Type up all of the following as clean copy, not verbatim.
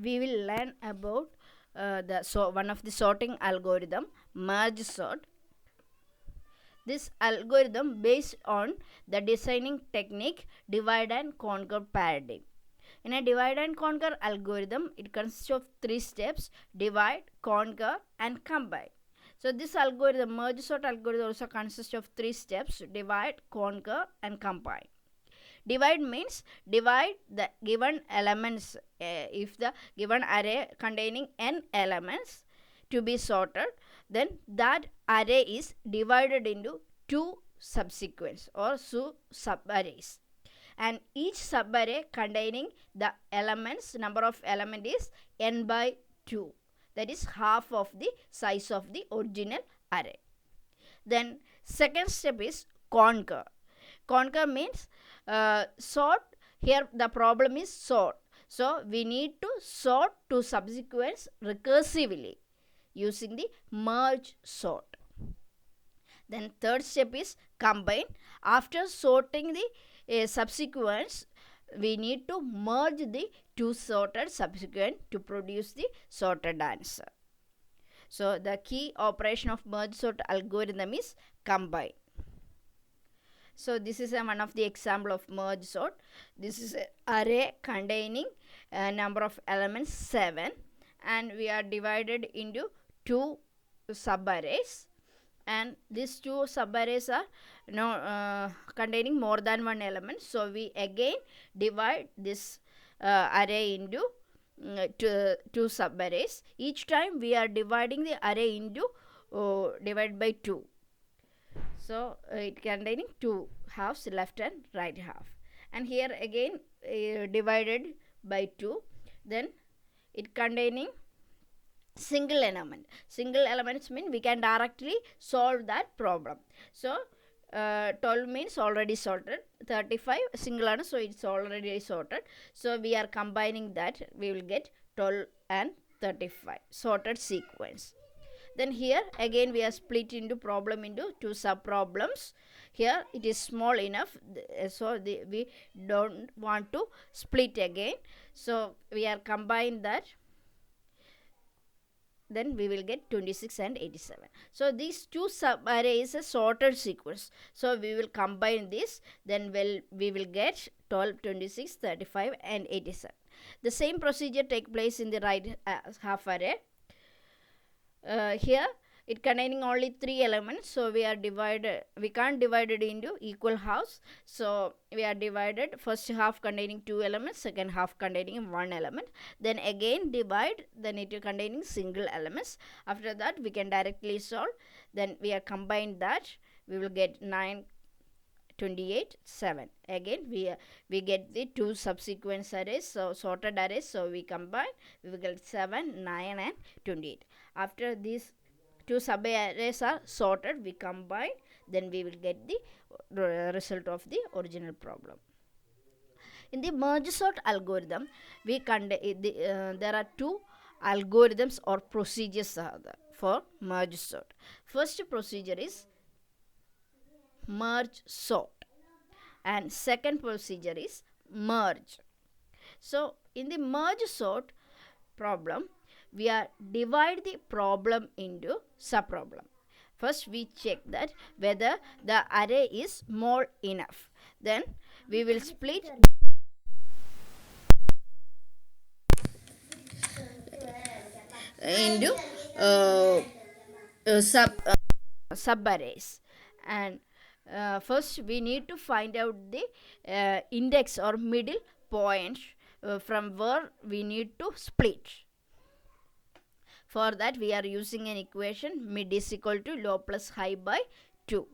we will learn about one of the sorting algorithm, merge sort. This algorithm based on the designing technique divide and conquer paradigm. In a divide and conquer algorithm, it consists of 3 steps: divide, conquer, and combine. So this algorithm, merge sort algorithm, also consists of 3 steps: divide, conquer, and combine. Divide means divide the given elements. If the given array containing n elements to be sorted, then that array is divided into 2 subsequents or sub-arrays, and each subarray containing the elements, number of element is n by 2, that is half of the size of the original array. Then second step is conquer. Conquer means sort. Here the problem is sort, so we need to sort two subsequents recursively using the merge sort. Then third step is combine. After sorting the subsequents, we need to merge the two sorted subsequent to produce the sorted answer. So the key operation of merge sort algorithm is combine. So this is one of the example of merge sort. This is an array containing a number of elements 7, and we are divided into 2 subarrays, and these 2 subarrays are containing more than one element. So we again divide this array into two subarrays. Each time we are dividing the array into divide by 2. So it containing 2 halves, left and right half, and here again divided by 2. Then it containing single element. Single elements mean we can directly solve that problem. So 12 means already sorted, 35 single, so it's already sorted. So we are combining that, we will get 12 and 35 sorted sequence. Then here again we are split into problem into 2 sub problems. Here it is small enough, so we don't want to split again, so we are combine that. Then we will get 26 and 87. So these 2 sub array is a sorted sequence, so we will combine this, then we will get 12, 26, 35 and 87. The same procedure take place in the right half array. Here it containing only 3 elements, so we can't divide it into equal halves, so we are divided first half containing 2 elements, second half containing 1 element, then again divide, then it is containing single elements. After that we can directly solve, then we are combined that, we will get 9, 28, 7. Again we get the 2 subsequent arrays, so sorted arrays, so we combine, we will get 7, 9 and 28. After these 2 sub-arrays are sorted, we combine, then we will get the result of the original problem. In the merge sort algorithm, there are 2 algorithms or procedures for merge sort. First procedure is merge sort, and second procedure is merge. So in the merge sort problem, we are divide the problem into subproblem. First we check that whether the array is small enough, then we will split into sub arrays, and first we need to find out the index or middle point from where we need to split. For that we are using an equation, mid is equal to low plus high by 2.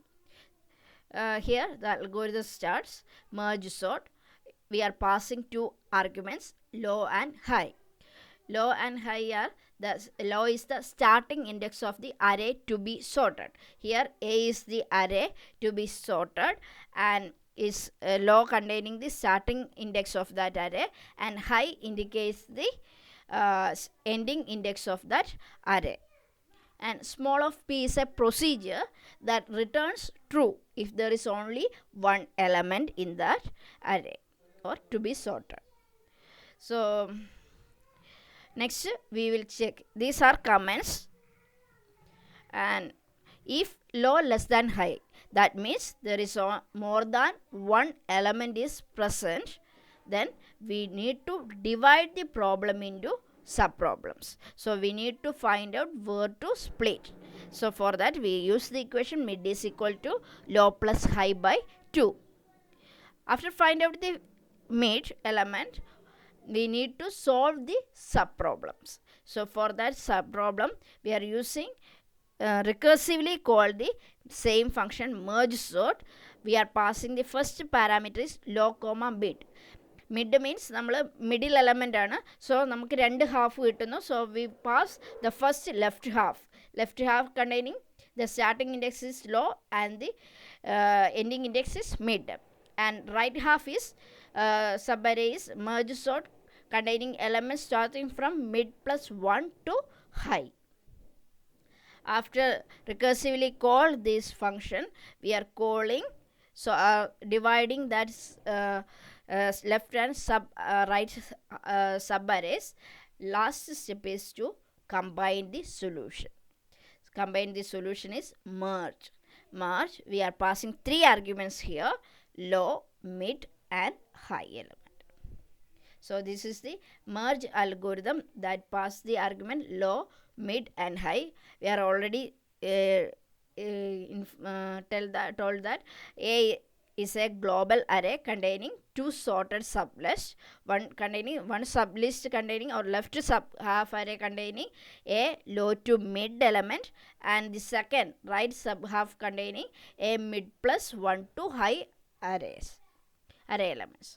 Here the algorithm starts merge sort. We are passing 2 arguments, low and high. Low and high are low is the starting index of the array to be sorted. Here A is the array to be sorted, and is low containing the starting index of that array, and high indicates the ending index of that array. And small of p is a procedure that returns true if there is only one element in that array or to be sorted. So Next we will check. These are comments. And if low less than high, that means there is more than one element is present, then we need to divide the problem into subproblems. So we need to find out where to split. So for that we use the equation mid is equal to low plus high by 2. After find out the mid element, we need to solve the subproblems. So for that subproblem we are using recursively called the same function merge sort. We are passing the first parameter is low comma mid. Mid means നമ്മൾ middle element ആണ്. So നമുക്ക് രണ്ട് half കിട്ടുന്നു. So we pass the first left half containing the starting index is low and the ending index is mid, and right half is subarray is merge sort containing elements starting from mid plus 1 to high. After recursively call this function, we are calling, so dividing that left and right subarrays. Last step is to combine the solution. Combine the solution is merge. We are passing 3 arguments here: low, mid and high element. So this is the merge algorithm that pass the argument low, mid and high. We are already told that A is a global array containing 2 sorted sublists, one containing one sublist containing or left sub half array containing a low to mid element, and the second right sub half containing a mid plus 1 to high array elements.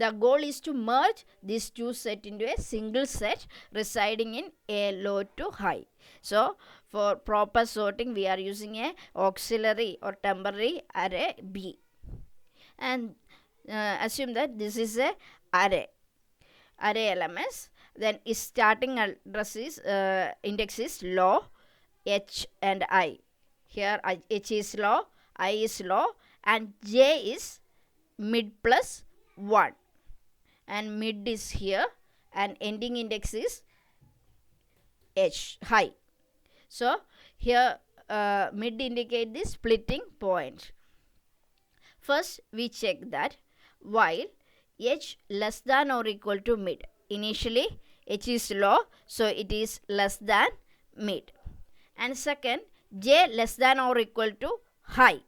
The goal is to merge these two sets into a single set residing in a low to high. So for proper sorting we are using a auxiliary or temporary array B, and assume that this is a array elements. Then its starting address is index is low, h and I. Here h is low, I is low, and j is mid plus 1, and mid is here, and ending index is h, high. So here mid indicate the splitting point. First we check that while h less than or equal to mid, initially h is low, so it is less than mid. And second, j less than or equal to high,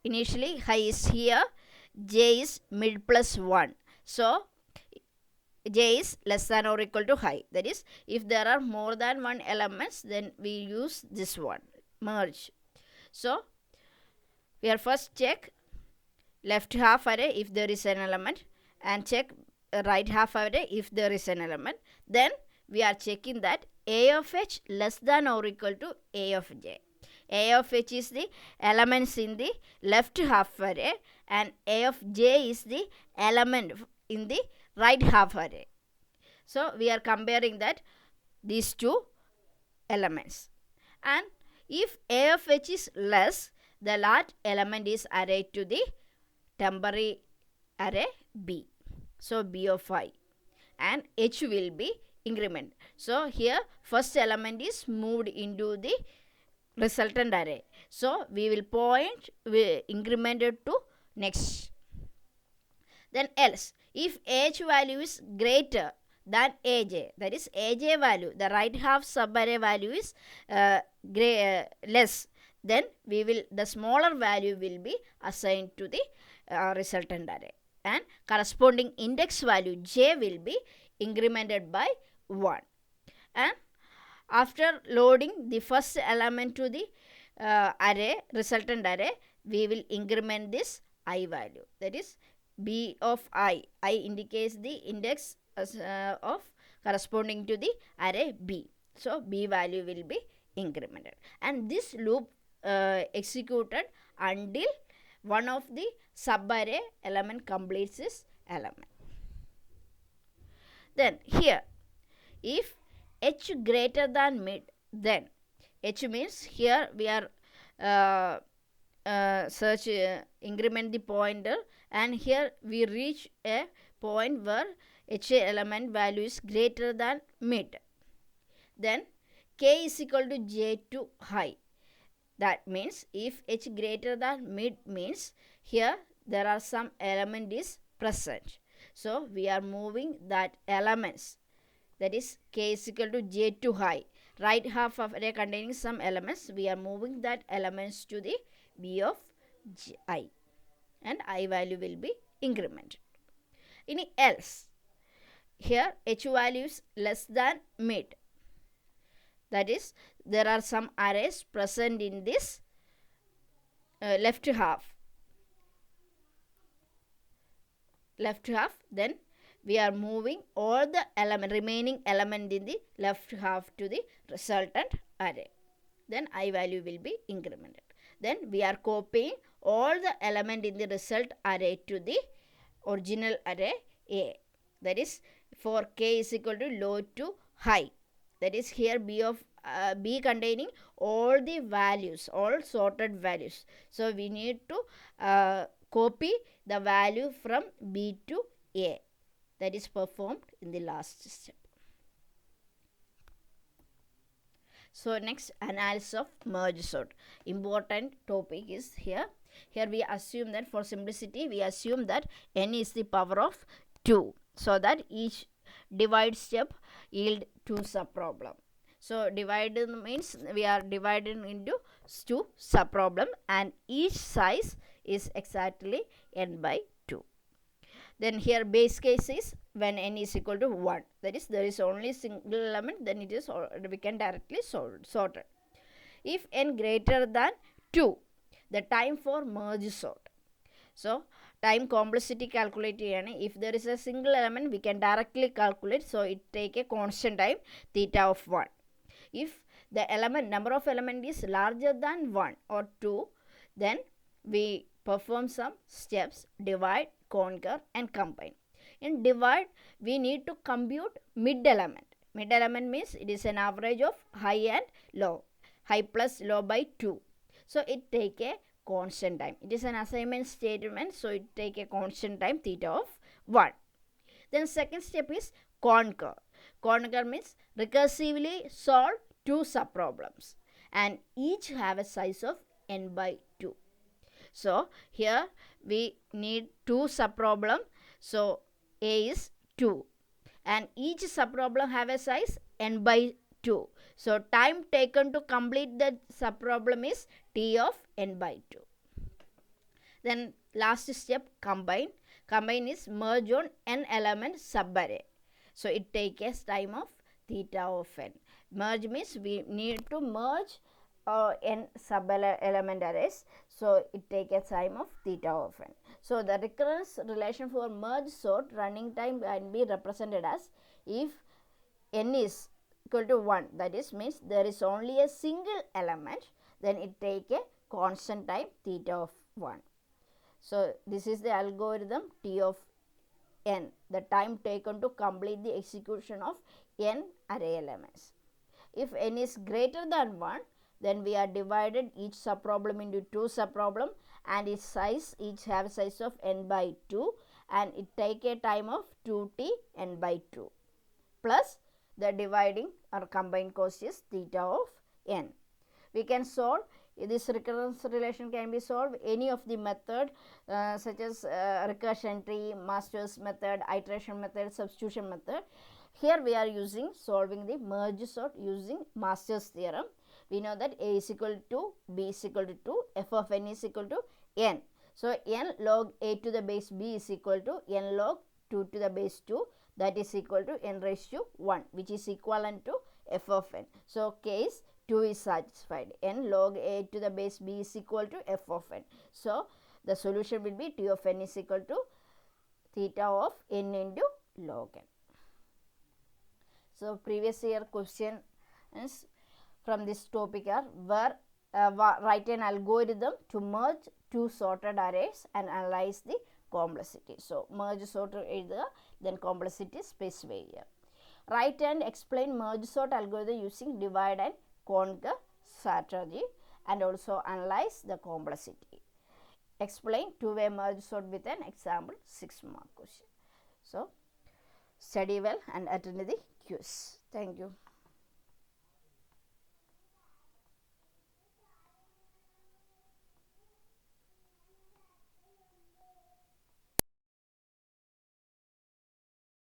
initially high is here, j is mid plus 1, so j is less than or equal to high. That is, if there are more than one elements, then we use this one, merge. So we are first check left half array if there is an element, and check right half array if there is an element. Then we are checking that a of h less than or equal to a of j. A of h is the elements in the left half array, and a of j is the element in the right half array. So we are comparing that these two elements, and if a of h is less, the last element is arrayed to the temporary array B, so B of I, and h will be increment. So here first element is moved into the resultant array, so we will point incremented to next. Then else, if h value is greater than aj, that is aj value, the right half subarray value is less, then we will, the smaller value will be assigned to the resultant array, and corresponding index value j will be incremented by 1. And after loading the first element to the array, resultant array, we will increment this I value, that is B of I indicates the index of corresponding to the array B, so B value will be incremented, and this loop executed until one of the subarray element completes this element. Then here, if h greater than mid, then h means here we are increment the pointer, and here we reach a point where H element value is greater than mid. Then k is equal to j to high. That means if h greater than mid means here there are some element is present. So we are moving that elements, that is k is equal to j to high. Right half of array containing some elements, we are moving that elements to the b of I, and I value will be incremented. In else, here h value is less than mid. That is, there are some arrays present in this left half. Then we are moving all the remaining element in the left half to the resultant array. Then I value will be incremented. Then we are copying all the element in the result array to the original array A. That is, for k is equal to low to high. That is, here B containing all the values, all sorted values. So we need to copy the value from B to A. That is performed in the last step. So next, analysis of merge sort. Important topic is here. Here we assume that, for simplicity, we assume that n is the power of 2, so that each divide step yield 2 subproblem. So divide means we are dividing into 2 subproblem, and each size is exactly n by 2. Then here base case is when n is equal to 1. That is, there is only single element, then it is, we can directly sort it. If n greater than 2, the time for merge sort. So time complexity calculate. If there is a single element, we can directly calculate. So it take a constant time theta of 1. If the number of element is larger than 1 or 2, then we perform some steps: divide, conquer, and combine. In divide, we need to compute mid element. Mid element means it is an average of high and low, high plus low by 2. So it take a constant time. It is an assignment statement, so it take a constant time theta of 1. Then second step is conquer. Conquer means recursively solve 2 subproblems, and each have a size of n by 2. So here we need 2 subproblem. So A is 2, and each subproblem have a size n by 2. So time taken to complete the subproblem is t of n by 2. Then last step, combine. Combine is merge on n element subarray. So it takes time of theta of n. Merge means we need to merge n sub element arrays. So it takes a time of theta of n. So the recurrence relation for merge sort running time can be represented as, if n is equal to 1, that is means there is only a single element, then it take a constant time theta of 1. So this is the algorithm T of n, the time taken to complete the execution of n array elements. If n is greater than 1, then we are divided each subproblem into 2 subproblem, and its size, each have a size of n by 2, and it take a time of 2t n by 2, plus the dividing or combined cost is theta of n. We can solve this recurrence relation, can be solved any of the method such as recursion tree, master's method, iteration method, substitution method. Here we are solving the merge sort using master's theorem. We know that A is equal to B is equal to 2, f of n is equal to n. So n log a to the base b is equal to n log 2 to the base 2, that is equal to n raised to 1, which is equivalent to f of n. So case 2 is satisfied. N log a to the base b is equal to f of n. So the solution will be T of n is equal to theta of n into log n. So previous year questions from this topic are, where write an algorithm to merge 2 sorted arrays and analyze the complexity. So merge sorted either, then complexity specify here. Write and explain merge sort algorithm using divide and conquer strategy, and also analyze the complexity. Explain two-way merge sort with an example 6 mark question. So Study well and attend the quiz. Thank you.